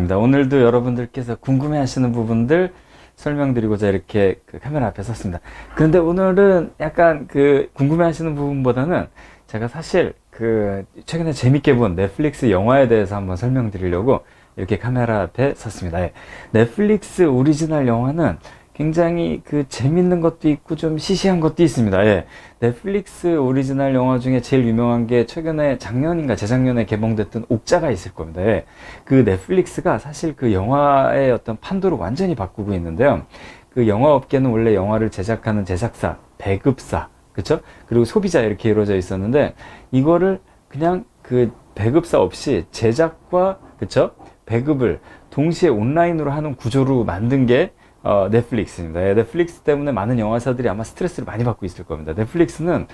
아닙니다. 오늘도 여러분들께서 궁금해 하시는 부분들 설명드리고자 이렇게 그 카메라 앞에 섰습니다. 그런데 오늘은 약간 그 궁금해 하시는 부분보다는 제가 사실 그 최근에 재밌게 본 넷플릭스 영화에 대해서 한번 설명드리려고 이렇게 카메라 앞에 섰습니다. 예. 넷플릭스 오리지널 영화는 굉장히 그 재밌는 것도 있고 좀 시시한 것도 있습니다. 예. 넷플릭스 오리지널 영화 중에 제일 유명한 게 최근에 작년인가 재작년에 개봉됐던 옥자가 있을 겁니다. 예. 그 넷플릭스가 사실 그 영화의 어떤 판도를 완전히 바꾸고 있는데요. 그 영화 업계는 원래 영화를 제작하는 제작사, 배급사, 그쵸? 그리고 소비자 이렇게 이루어져 있었는데 이거를 그냥 그 배급사 없이 제작과 그쵸? 배급을 동시에 온라인으로 하는 구조로 만든 게 넷플릭스입니다. 넷플릭스 때문에 많은 영화사들이 아마 스트레스를 많이 받고 있을 겁니다. 넷플릭스는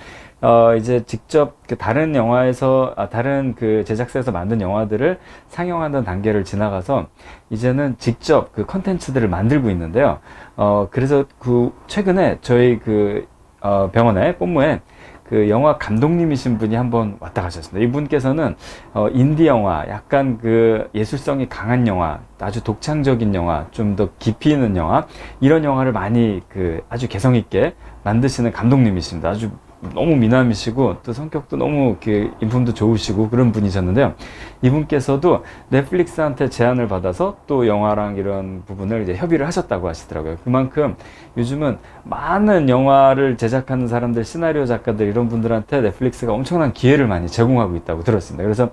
이제 직접 그 다른 영화에서 다른 그 제작사에서 만든 영화들을 상영하는 단계를 지나가서 이제는 직접 그 컨텐츠들을 만들고 있는데요. 그래서 그 최근에 저희 그 병원에 본부에 그 영화 감독님이신 분이 한번 왔다 가셨습니다. 이분께서는 인디 영화, 약간 그 예술성이 강한 영화, 아주 독창적인 영화, 좀 더 깊이 있는 영화, 이런 영화를 많이 그 아주 개성 있게 만드시는 감독님이십니다. 아주 너무 미남이시고 또 성격도 너무 그 인품도 좋으시고 그런 분이셨는데요. 이분께서도 넷플릭스한테 제안을 받아서 또 영화랑 이런 부분을 이제 협의를 하셨다고 하시더라고요. 그만큼 요즘은 많은 영화를 제작하는 사람들, 시나리오 작가들 이런 분들한테 넷플릭스가 엄청난 기회를 많이 제공하고 있다고 들었습니다. 그래서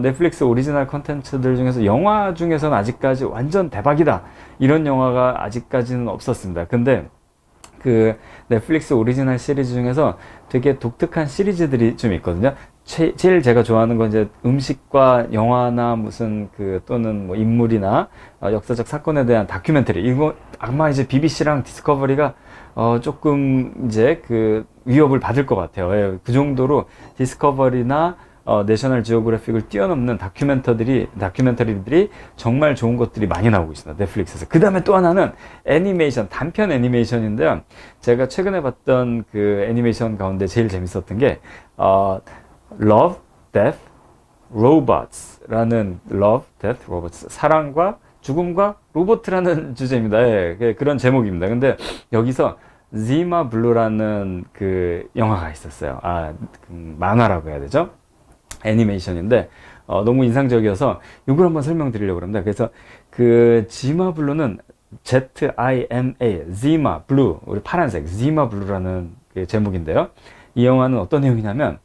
넷플릭스 오리지널 컨텐츠들 중에서 영화 중에서는 아직까지 완전 대박이다 이런 영화가 아직까지는 없었습니다. 근데 그 넷플릭스 오리지널 시리즈 중에서 되게 독특한 시리즈들이 좀 있거든요. 제일 제가 좋아하는 건 이제 음식과 영화나 무슨 그 또는 뭐 인물이나 역사적 사건에 대한 다큐멘터리. 이거 아마 이제 BBC랑 디스커버리가 조금 이제 그 위협을 받을 것 같아요. 예, 그 정도로 디스커버리나 내셔널 지오그래픽을 뛰어넘는 다큐멘터리들이 정말 좋은 것들이 많이 나오고 있습니다. 넷플릭스에서. 그 다음에 또 하나는 애니메이션, 단편 애니메이션인데요. 제가 최근에 봤던 그 애니메이션 가운데 제일 재밌었던 게, Love, Death, Robots라는 Love, Death, Robots. 사랑과 죽음과 로봇이라는 주제입니다. 예, 그런 제목입니다. 근데 여기서 지마 블루라는 그 영화가 있었어요. 만화라고 해야 되죠? 애니메이션인데 너무 인상적이어서 이걸 한번 설명드리려고 합니다. 그래서 그 지마 블루는 Z-I-M-A, 지마 블루, 우리 파란색 지마 블루라는 그 제목인데요. 이 영화는 어떤 내용이냐면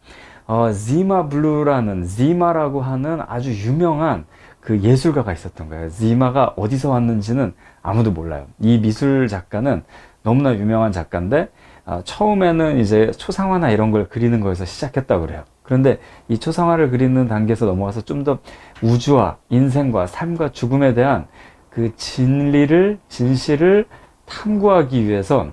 지마 블루라는 지마라고 하는 아주 유명한 그 예술가가 있었던 거예요. 지마가 어디서 왔는지는 아무도 몰라요. 이 미술 작가는 너무나 유명한 작가인데 처음에는 이제 초상화나 이런 걸 그리는 거에서 시작했다고 그래요. 그런데 이 초상화를 그리는 단계에서 넘어가서 좀 더 우주와 인생과 삶과 죽음에 대한 그 진실을 탐구하기 위해서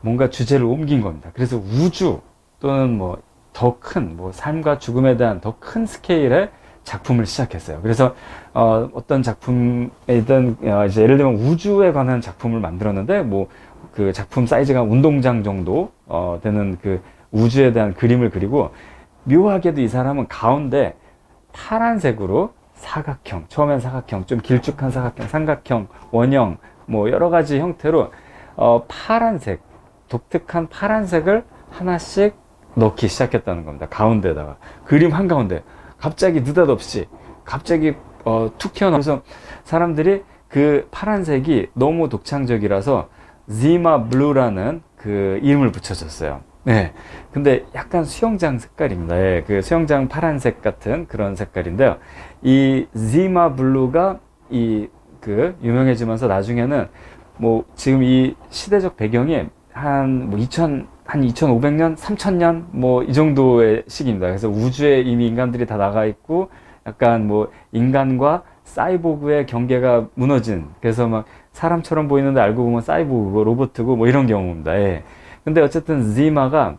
뭔가 주제를 옮긴 겁니다. 그래서 우주 또는 뭐 더 큰 뭐 삶과 죽음에 대한 더 큰 스케일의 작품을 시작했어요. 그래서 어떤 작품이든 이제 예를 들면 우주에 관한 작품을 만들었는데 뭐 그 작품 사이즈가 운동장 정도 되는 그 우주에 대한 그림을 그리고 묘하게도 이 사람은 가운데 파란색으로 사각형, 처음엔 사각형, 좀 길쭉한 사각형, 삼각형, 원형, 뭐 여러 가지 형태로 파란색, 독특한 파란색을 하나씩 넣기 시작했다는 겁니다. 가운데다가 그림 한가운데 갑자기 느닷없이 갑자기 툭 튀어나와서 사람들이 그 파란색이 너무 독창적이라서 지마 블루라는 그 이름을 붙여줬어요. 네. 근데 약간 수영장 색깔입니다. 예, 그 수영장 파란색 같은 그런 색깔인데요. 이 지마 블루가 그 유명해지면서 나중에는 뭐 지금 이 시대적 배경이 한 2500년, 3000년 뭐 이 정도의 시기입니다. 그래서 우주에 이미 인간들이 다 나가 있고 약간 뭐 인간과 사이보그의 경계가 무너진, 그래서 막 사람처럼 보이는데 알고 보면 사이보그고 로봇이고 뭐 이런 경우입니다. 예. 근데 어쨌든 지마가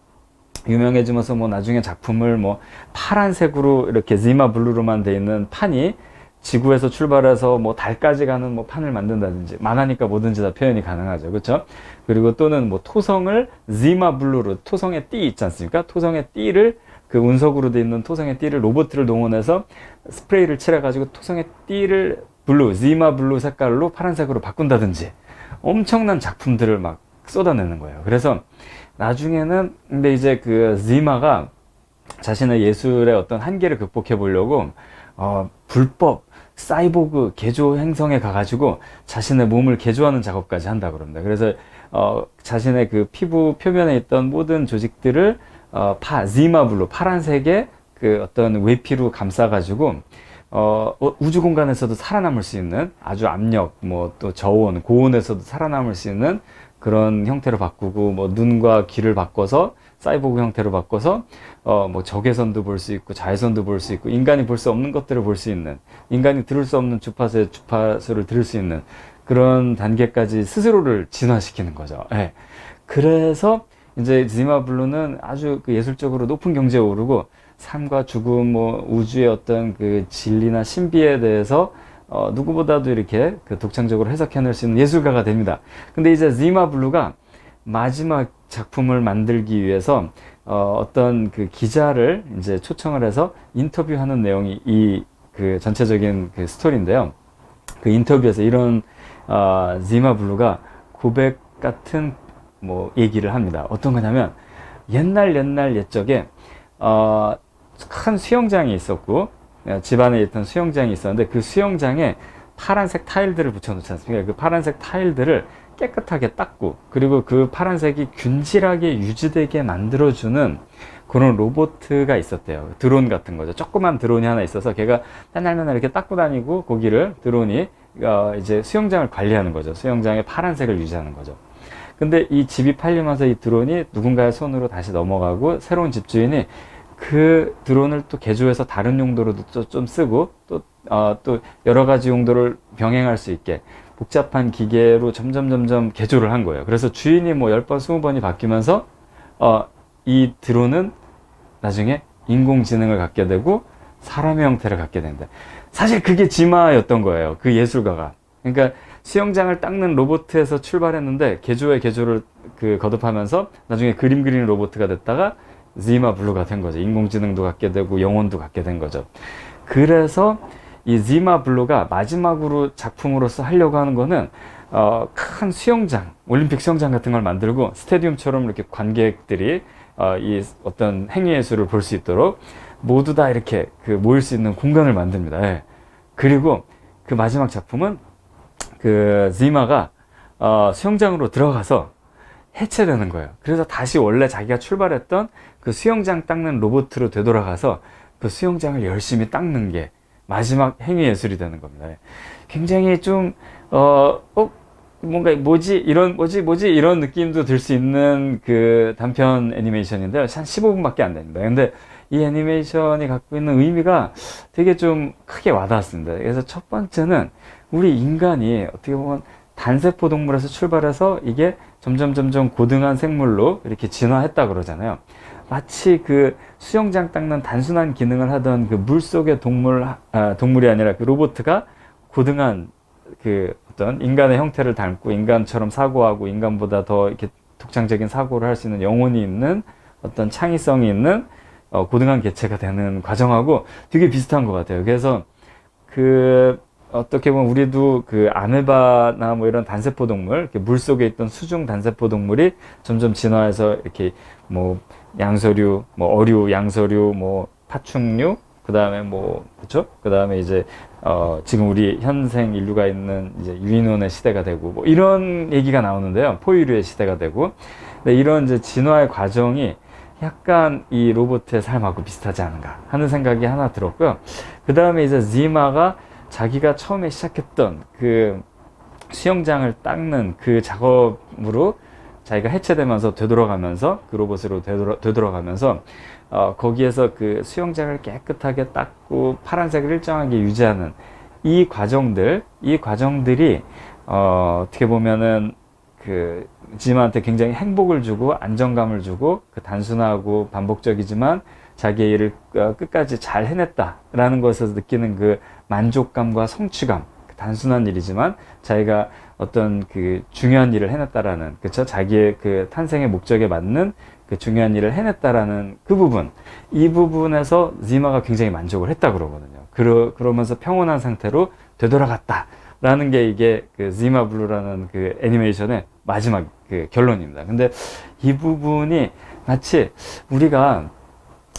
유명해지면서 뭐 나중에 작품을 뭐 파란색으로 이렇게 지마 블루로만 돼 있는 판이 지구에서 출발해서 뭐 달까지 가는 뭐 판을 만든다든지, 만화니까 뭐든지 다 표현이 가능하죠. 그렇죠? 그리고 또는 뭐 토성을 지마 블루로, 토성의 띠 있지 않습니까? 토성의 띠를, 그 운석으로 돼 있는 토성의 띠를 로봇을 동원해서 스프레이를 칠해가지고 토성의 띠를 블루, 지마 블루 색깔로 파란색으로 바꾼다든지 엄청난 작품들을 막 쏟아내는 거예요. 그래서 나중에는 근데 이제 그 지마가 자신의 예술의 어떤 한계를 극복해 보려고 불법 사이보그 개조 행성에 가가지고 자신의 몸을 개조하는 작업까지 한다 그럽니다. 그래서 자신의 그 피부 표면에 있던 모든 조직들을 지마 블루 파란색의 그 어떤 외피로 감싸가지고 우주 공간에서도 살아남을 수 있는 아주 압력, 뭐 또 저온, 고온에서도 살아남을 수 있는 그런 형태로 바꾸고, 뭐 눈과 귀를 바꿔서 사이보그 형태로 바꿔서 뭐 적외선도 볼 수 있고 자외선도 볼 수 있고 인간이 볼 수 없는 것들을 볼 수 있는, 인간이 들을 수 없는 주파수의 주파수를 들을 수 있는 그런 단계까지 스스로를 진화시키는 거죠. 예. 그래서 이제 지마 블루는 아주 그 예술적으로 높은 경지에 오르고 삶과 죽음, 뭐 우주의 어떤 그 진리나 신비에 대해서 누구보다도 이렇게 그 독창적으로 해석해낼 수 있는 예술가가 됩니다. 근데 이제 지마 블루가 마지막 작품을 만들기 위해서 어떤 그 기자를 이제 초청을 해서 인터뷰하는 내용이 이 그 전체적인 그 스토리인데요. 그 인터뷰에서 이런 지마 블루가 고백 같은 뭐 얘기를 합니다. 어떤 거냐면 옛날 옛적에 큰 수영장이 있었고 집안에 있던 수영장이 있었는데 그 수영장에 파란색 타일들을 붙여놓지 않습니까? 그 파란색 타일들을 깨끗하게 닦고 그리고 그 파란색이 균질하게 유지되게 만들어주는 그런 로봇가 있었대요. 드론 같은 거죠. 조그만 드론이 하나 있어서 걔가 맨날 이렇게 닦고 다니고 거기를 드론이 이제 수영장을 관리하는 거죠. 수영장의 파란색을 유지하는 거죠. 근데 이 집이 팔리면서 이 드론이 누군가의 손으로 다시 넘어가고 새로운 집주인이 그 드론을 또 개조해서 다른 용도로도 좀 쓰고 또 여러 가지 용도를 병행할 수 있게 복잡한 기계로 점점 개조를 한 거예요. 그래서 주인이 뭐 10번, 20번이 바뀌면서 이 드론은 나중에 인공지능을 갖게 되고 사람의 형태를 갖게 된다. 사실 그게 지마였던 거예요. 그 예술가가. 그러니까 수영장을 닦는 로봇에서 출발했는데 개조의 개조를 그 거듭하면서 나중에 그림 그리는 로봇가 됐다가 지마 블루가 된 거죠. 인공지능도 갖게 되고 영혼도 갖게 된 거죠. 그래서 이 지마 블루가 마지막으로 작품으로서 하려고 하는 거는 큰 수영장, 올림픽 수영장 같은 걸 만들고 스테디움처럼 이렇게 관객들이 이 어떤 행위예술을 볼 수 있도록 모두 다 이렇게 그 모일 수 있는 공간을 만듭니다. 예. 그리고 그 마지막 작품은 그 지마가 수영장으로 들어가서 해체되는 거예요. 그래서 다시 원래 자기가 출발했던 그 수영장 닦는 로봇으로 되돌아가서 그 수영장을 열심히 닦는 게 마지막 행위 예술이 되는 겁니다. 굉장히 좀 뭔가 뭐지 이런 느낌도 들 수 있는 그 단편 애니메이션인데요. 한 15분밖에 안 됩니다. 근데 이 애니메이션이 갖고 있는 의미가 되게 좀 크게 와닿았습니다. 그래서 첫 번째는 우리 인간이 어떻게 보면 단세포 동물에서 출발해서 이게 점점 고등한 생물로 이렇게 진화했다 그러잖아요. 마치 그 수영장 닦는 단순한 기능을 하던 그 물속의 동물이 아니라 그 로봇가 고등한 그 어떤 인간의 형태를 닮고 인간처럼 사고하고 인간보다 더 이렇게 독창적인 사고를 할 수 있는 영혼이 있는 어떤 창의성이 있는 고등한 개체가 되는 과정하고 되게 비슷한 것 같아요. 그래서 그 어떻게 보면 우리도 그 아메바나 뭐 이런 단세포 동물, 이렇게 물 속에 있던 수중 단세포 동물이 점점 진화해서 이렇게 뭐 양서류, 뭐 어류, 양서류, 뭐 파충류, 그 다음에 뭐 그렇죠? 그 다음에 이제 지금 우리 현생 인류가 있는 이제 유인원의 시대가 되고 뭐 이런 얘기가 나오는데요. 포유류의 시대가 되고, 근데 이런 이제 진화의 과정이 약간 이 로봇의 삶하고 비슷하지 않은가 하는 생각이 하나 들었고요. 그 다음에 이제 지마가 자기가 처음에 시작했던 그 수영장을 닦는 그 작업으로 자기가 해체되면서 되돌아가면서 그 로봇으로 되돌아가면서 거기에서 그 수영장을 깨끗하게 닦고 파란색을 일정하게 유지하는 이 과정들이 어떻게 보면은 그 지마한테 굉장히 행복을 주고 안정감을 주고 그 단순하고 반복적이지만 자기의 일을 끝까지 잘 해냈다라는 것에서 느끼는 그 만족감과 성취감, 그 단순한 일이지만 자기가 어떤 그 중요한 일을 해냈다라는, 그쵸? 자기의 그 탄생의 목적에 맞는 그 중요한 일을 해냈다라는 그 부분, 이 부분에서 지마가 굉장히 만족을 했다 그러거든요. 그러면서 평온한 상태로 되돌아갔다라는 게 이게 그 지마 블루라는 그 애니메이션의 마지막 그 결론입니다. 근데 이 부분이 마치 우리가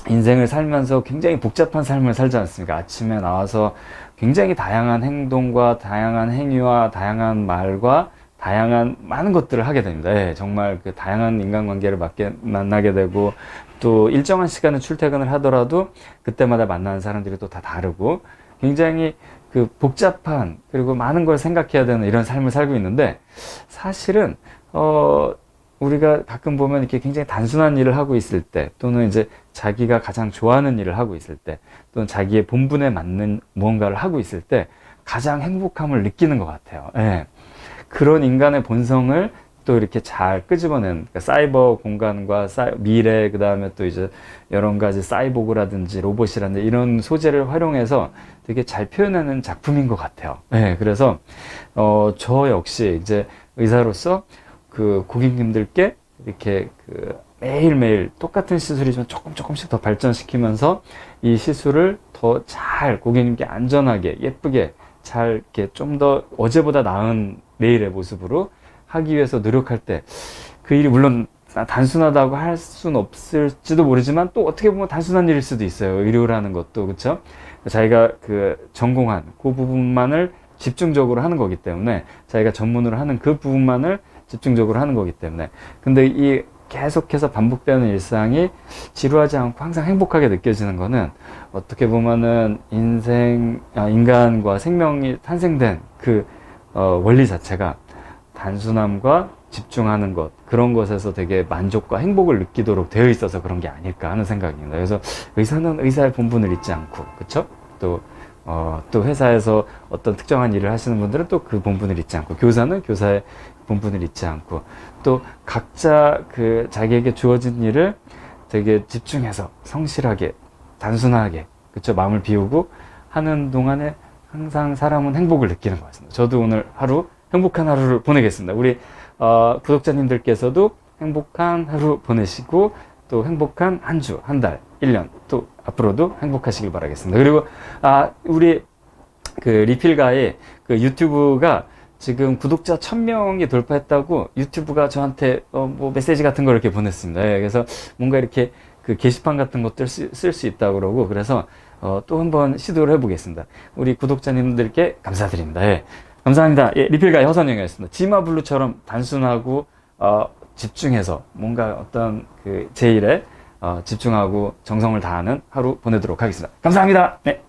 인생을 살면서 굉장히 복잡한 삶을 살지 않습니까? 아침에 나와서 굉장히 다양한 행동과 다양한 행위와 다양한 말과 다양한 많은 것들을 하게 됩니다. 예, 정말 그 다양한 인간관계를 만나게 되고, 또 일정한 시간에 출퇴근을 하더라도 그때마다 만나는 사람들이 또 다 다르고, 굉장히 그 복잡한, 그리고 많은 걸 생각해야 되는 이런 삶을 살고 있는데, 사실은 우리가 가끔 보면 이렇게 굉장히 단순한 일을 하고 있을 때, 또는 이제 자기가 가장 좋아하는 일을 하고 있을 때, 또는 자기의 본분에 맞는 무언가를 하고 있을 때 가장 행복함을 느끼는 것 같아요. 예. 그런 인간의 본성을 또 이렇게 잘 끄집어낸, 그러니까 사이버 공간과 미래, 그 다음에 또 이제 여러 가지 사이보그라든지 로봇이라든지 이런 소재를 활용해서 되게 잘 표현하는 작품인 것 같아요. 네, 그래서 저 역시 이제 의사로서 그 고객님들께 이렇게 그 매일매일 똑같은 시술이지만 조금씩 더 발전시키면서 이 시술을 더 잘 고객님께 안전하게 예쁘게 잘 이렇게 좀 더 어제보다 나은 내일의 모습으로 하기 위해서 노력할 때 그 일이 물론 단순하다고 할 수는 없을지도 모르지만 또 어떻게 보면 단순한 일일 수도 있어요. 의료라는 것도. 그렇죠? 자기가 그 전공한 그 부분만을 집중적으로 하는 거기 때문에, 자기가 전문으로 하는 그 부분만을 집중적으로 하는 거기 때문에, 근데 이 계속해서 반복되는 일상이 지루하지 않고 항상 행복하게 느껴지는 거는 어떻게 보면은 인간과 생명이 탄생된 그 원리 자체가 단순함과 집중하는 것, 그런 것에서 되게 만족과 행복을 느끼도록 되어 있어서 그런 게 아닐까 하는 생각입니다. 그래서 의사는 의사의 본분을 잊지 않고, 그쵸? 또 회사에서 어떤 특정한 일을 하시는 분들은 또 그 본분을 잊지 않고, 교사는 교사의 본분을 잊지 않고, 또 각자 그 자기에게 주어진 일을 되게 집중해서 성실하게, 단순하게, 그쵸? 마음을 비우고 하는 동안에 항상 사람은 행복을 느끼는 것 같습니다. 저도 오늘 하루 행복한 하루를 보내겠습니다. 우리 구독자님들께서도 행복한 하루 보내시고, 또 행복한 한 주, 한 달, 1년, 또 앞으로도 행복하시길 바라겠습니다. 그리고 우리 그 리필가의 그 유튜브가 지금 구독자 1000명이 돌파했다고 유튜브가 저한테 뭐 메시지 같은 걸 이렇게 보냈습니다. 예, 그래서 뭔가 이렇게 그 게시판 같은 것들 쓸 수 있다고 그러고, 그래서 또 한번 시도를 해보겠습니다. 우리 구독자님들께 감사드립니다. 예, 감사합니다. 예, 리필가의 허선영이었습니다. 지마블루처럼 단순하고 집중해서 뭔가 어떤 그 제 일에 집중하고 정성을 다하는 하루 보내도록 하겠습니다. 감사합니다. 네.